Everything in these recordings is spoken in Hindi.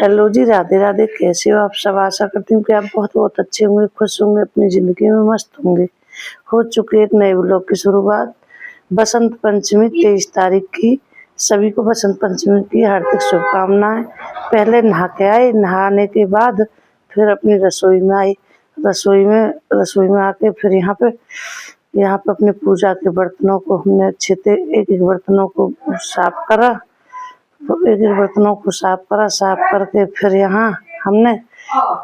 हेलो जी, राधे राधे। कैसे हो आप सब? आशा करती हूँ कि आप बहुत बहुत अच्छे होंगे, खुश होंगे, अपनी ज़िंदगी में मस्त होंगे। हो चुकी एक नए व्लॉग की शुरुआत। बसंत पंचमी 23 तारीख की। सभी को बसंत पंचमी की हार्दिक शुभकामनाएं। पहले नहा के आए, नहाने के बाद फिर अपनी रसोई में आई। रसोई में आके फिर यहाँ पे अपने पूजा के बर्तनों को हमने अच्छे से एक एक बर्तनों को साफ करा। तो एक एक बर्तनों को साफ करा, साफ करके फिर यहाँ हमने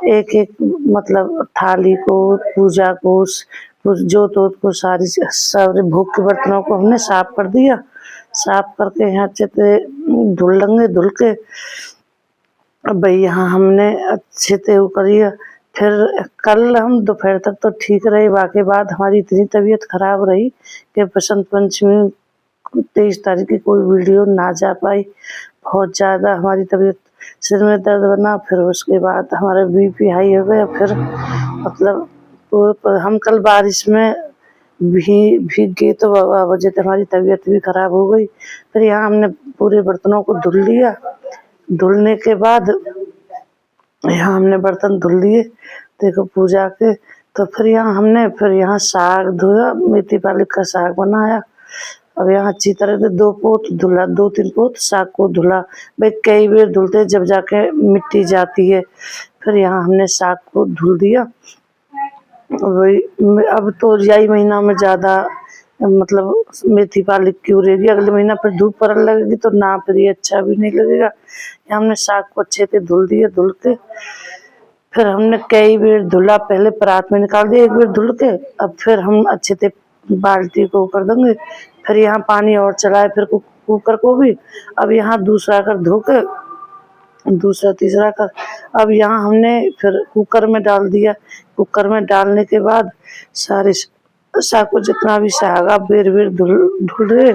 एक एक मतलब थाली को, पूजा को, जोत को, सारे भोग के बर्तनों को हमने साफ कर दिया। साफ करके यहाँ अच्छे से धुल लेंगे। धुल के अब भाई यहाँ हमने अच्छे से वो करिए। फिर कल हम दोपहर तक तो ठीक रहे, बाकी बाद हमारी इतनी तबीयत खराब रही कि बसंत पंचमी 23 तारीख की कोई वीडियो ना जा पाई। बहुत ज़्यादा हमारी तबीयत, सिर में दर्द बना, फिर उसके बाद हमारा बीपी हाई हो गया। फिर मतलब हम कल बारिश में भीग गए तो वजह से हमारी तबीयत भी खराब हो गई। फिर यहाँ हमने पूरे बर्तनों को धुल लिया। धुलने के बाद यहाँ हमने बर्तन धुल लिए, देखो पूजा के। तो फिर यहाँ साग धोया, मेथी पालक का साग बनाया। अब यहाँ अच्छी तरह से 2 पोत धुला, 2-3 पोत साग को धुला। भाई कई बार धुलते जब जाके मिट्टी जाती है। फिर यहाँ हमने साग को धुल दिया। वही अब तो यही महीना में ज़्यादा मतलब मेथी पालक की उड़ेगी। अगले महीना फिर धूप पड़ने लगेगी तो ना, फिर ये अच्छा भी नहीं लगेगा। यहाँ हमने साग को अच्छे से धुल दिया। धुल के फिर हमने कई बार धुला, पहले परात में निकाल दिया एक बार धुल के। अब फिर हम अच्छे से बाल्टी को कर देंगे। फिर यहाँ पानी और चलाए, फिर कुकर को भी। अब यहाँ दूसरा कर धो के, दूसरा तीसरा कर, अब यहाँ हमने फिर कुकर में डाल दिया। कुकर में डालने के बाद सारे साग को, जितना भी साग आप बेर धुल रहे,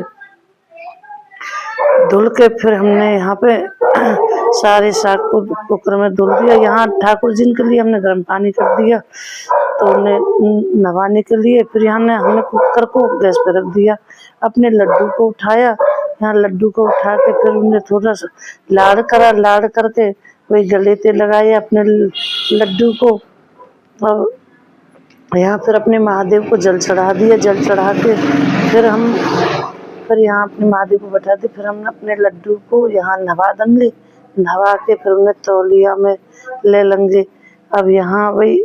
धुल के फिर हमने यहाँ पे सारे साग को कुकर में धुल दिया। यहाँ ठाकुर जी के लिए हमने गर्म पानी कर दिया तो उन्हें नहाने के लिए। फिर यहाँ हमने कुकर को गैस पे रख दिया। अपने लड्डू को उठाया, यहाँ लड्डू को उठा के फिर उन्हें थोड़ा सा लाड़ करा। लाड़ करके वही गले पे लगाए अपने लड्डू को। और यहाँ फिर अपने महादेव को जल चढ़ा दिया। जल चढ़ा के फिर यहाँ अपने महादेव को बैठा दी। फिर हम अपने लड्डू को यहाँ नहवा देंगे। नहवा के फिर उन्हें तौलिया में ले लेंगे। अब यहाँ वही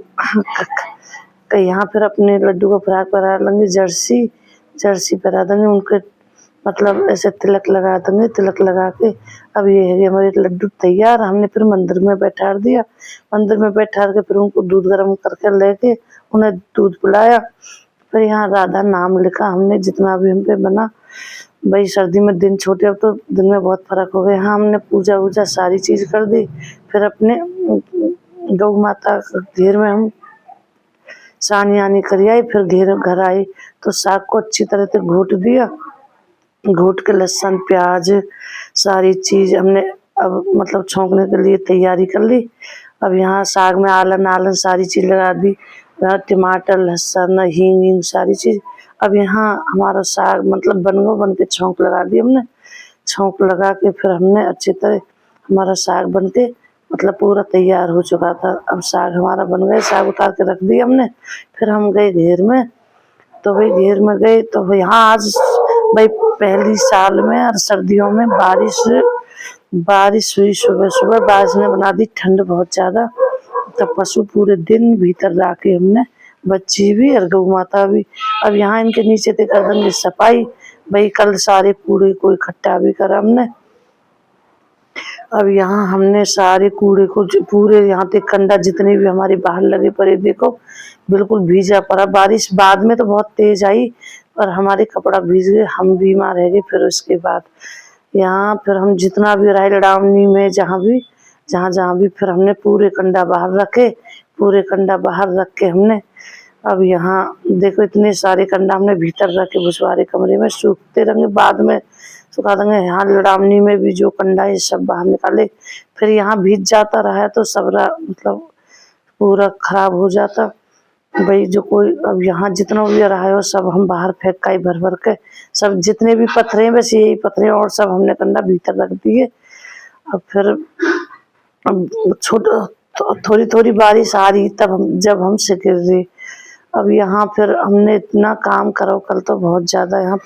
यहाँ फिर अपने लड्डू को फ्राक पहना लेंगे। जर्सी पहना देंगे उनके, मतलब ऐसे तिलक लगा देंगे। तिलक लगा के अब ये है हमारे लड्डू तैयार। हमने फिर मंदिर में बैठा दिया। मंदिर में बैठा के फिर उनको दूध गर्म करके लेके उन्हें दूध पिलाया। फिर यहाँ राधा नाम लिखा हमने, जितना भी हम पे बना। भाई सर्दी में दिन छोटे, अब तो दिन में बहुत फर्क हो गया। यहाँ हमने पूजा वूजा सारी चीज़ कर दी। फिर अपने गौ माता घेर में हम सानी आनी कर आई। फिर घर आई तो साग को अच्छी तरह से घोट दिया। घोट के लहसुन प्याज सारी चीज़ हमने अब मतलब छौंकने के लिए तैयारी कर ली। अब यहाँ साग में आलन सारी चीज़ लगा दी, टमाटर, लहसुन, हींग सारी चीज़। अब यहाँ हमारा साग मतलब बन के छौंक लगा दी हमने। छौंक लगा के फिर हमने अच्छी तरह, हमारा साग बन के मतलब पूरा तैयार हो चुका था। अब साग हमारा बन गया, साग उतार के रख दिया हमने। फिर हम गए घेर में। तो भाई घेर में गए तो यहाँ आज भाई पहली साल में और सर्दियों में बारिश हुई। सुबह बारिश ने बना दी ठंड बहुत ज़्यादा। तब पशु पूरे दिन भीतर राखे हमने, बच्ची भी और गौ माता भी। अब यहाँ इनके नीचे से कर देंगे सफाई। भाई कल सारे कूड़े को इकट्ठा भी करा हमने। अब यहाँ हमने सारे कूड़े को पूरे यहाँ पे कंडा जितने भी हमारे बाहर लगे पड़े, देखो बिल्कुल भीजा पड़ा। बारिश बाद में तो बहुत तेज आई और हमारे कपड़ा भीज गए, हम बीमार रह गए। फिर उसके बाद यहाँ फिर हम जितना भी रहे लड़ावनी में जहाँ भी फिर हमने पूरे कंडा बाहर रखे। पूरे कंडा बाहर रख के हमने अब यहाँ देखो इतने सारे कंडा हमने भीतर रखे भुसवारे कमरे में, सूखते रहेंगे, बाद में सुखा देंगे। यहाँ लड़ावनी में भी जो कंडा है सब बाहर निकाले। फिर यहाँ भीज जाता रहा तो सबरा मतलब पूरा खराब हो जाता। भाई जो कोई अब यहाँ जितना भी रहा है वो सब हम बाहर फेंक का भर के, सब जितने भी पत्थरे बस यही पत्थरे और सब हमने कंडा भीतर रख दिए। अब फिर अब थोड़ी थोड़ी बारिश आ रही तब हम जब हमसे गिर रही। अब यहाँ फिर हमने इतना काम करा कल तो बहुत ज़्यादा यहाँ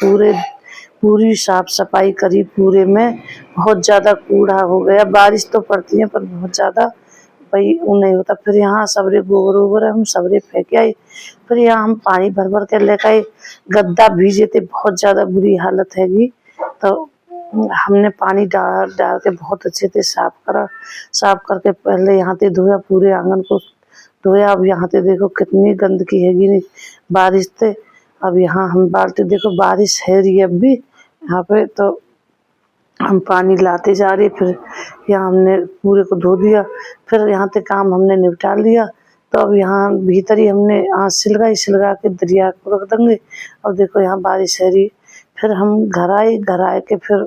पूरी साफ सफाई करी पूरे में। बहुत ज़्यादा कूड़ा हो गया, बारिश तो पड़ती है पर बहुत ज़्यादा भाई वो नहीं होता। फिर यहाँ सबरे गोबर वोबर हम सबरे फेंक आए। फिर यहाँ हम पानी भर भर के लेकर आए। गद्दा भीजे थे, बहुत ज़्यादा बुरी हालत हैगी। तो हमने पानी डाल डाल के बहुत अच्छे से साफ करा। साफ करके पहले यहाँ पे धोया, पूरे आंगन को धोया। अब यहाँ पे देखो कितनी गंदगी हैगी बारिश से। अब यहाँ हम बाल्टी देखो बारिश है रही है अब भी यहाँ पे, तो हम पानी लाते जा रहे। फिर यहाँ हमने पूरे को धो दिया। फिर यहाँ पे काम हमने निपटा लिया। तो अब यहाँ भीतर ही हमने सिलगा के दरिया को रख देंगे। अब देखो यहाँ बारिश है रही। फिर हम घर आए के फिर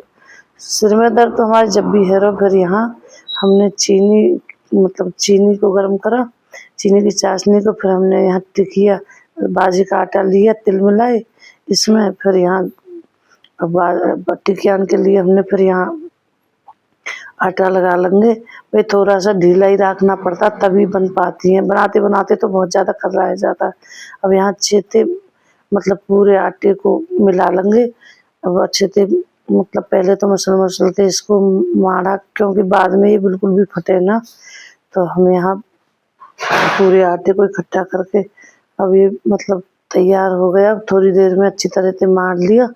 सिर में दर्द तो हमारे जब भी है रो। फिर यहाँ हमने चीनी को गर्म करा, चीनी की चाशनी को। फिर हमने यहाँ टिकिया बाजी का आटा लिया, तिल मिलाए इसमें। फिर यहाँ टिकियान के लिए हमने फिर यहाँ आटा लगा लेंगे। भाई थोड़ा सा ढीला ही रखना पड़ता तभी बन पाती हैं। बनाते बनाते तो बहुत ज़्यादा खर्राया जाता है। अब यहाँ अच्छे से पूरे आटे को मिला लेंगे। अब अच्छे से पहले तो मसल के इसको माड़ा, क्योंकि बाद में ये बिल्कुल भी फटे ना। तो हम यहाँ पूरे आटे को इकट्ठा करके अब ये तैयार हो गया। अब थोड़ी देर में अच्छी तरह से मार लिया।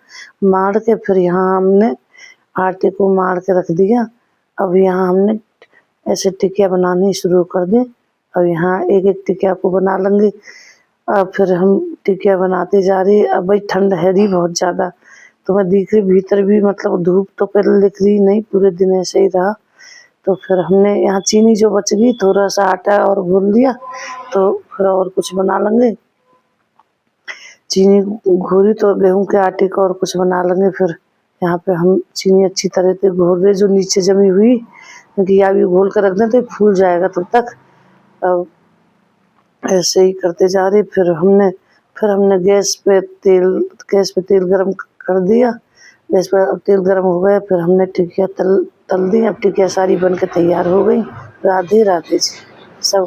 मार के फिर यहाँ हमने आटे को मार के रख दिया। अब यहाँ हमने ऐसे टिकिया बनानी शुरू कर दी। अब यहाँ एक एक टिकिया को बना लेंगे। अब फिर हम टिकिया बनाते जा रही। अब भाई ठंड है रही बहुत ज़्यादा, तो मैं दिख रही भीतर भी धूप तो पहले दिख रही नहीं, पूरे दिन ऐसे ही रहा। तो फिर हमने यहाँ चीनी जो बच गई थोड़ा सा आटा और घोल दिया, तो फिर और कुछ बना लेंगे। चीनी घोली तो गेहूं के आटे का और कुछ बना लेंगे। फिर यहाँ पे हम चीनी अच्छी तरह से घोल रहे, जो नीचे जमी हुई क्योंकि या भी घोल कर रख दें तो फूल जाएगा तब तक। अब ऐसे ही करते जा रहे। फिर हमने गैस पे तेल गरम कर दिया। गैस पे अब तेल गरम हो गया। फिर हमने टिकिया तल दी। अब टिकिया सारी बन के तैयार हो गई। राधे राधे जी सब।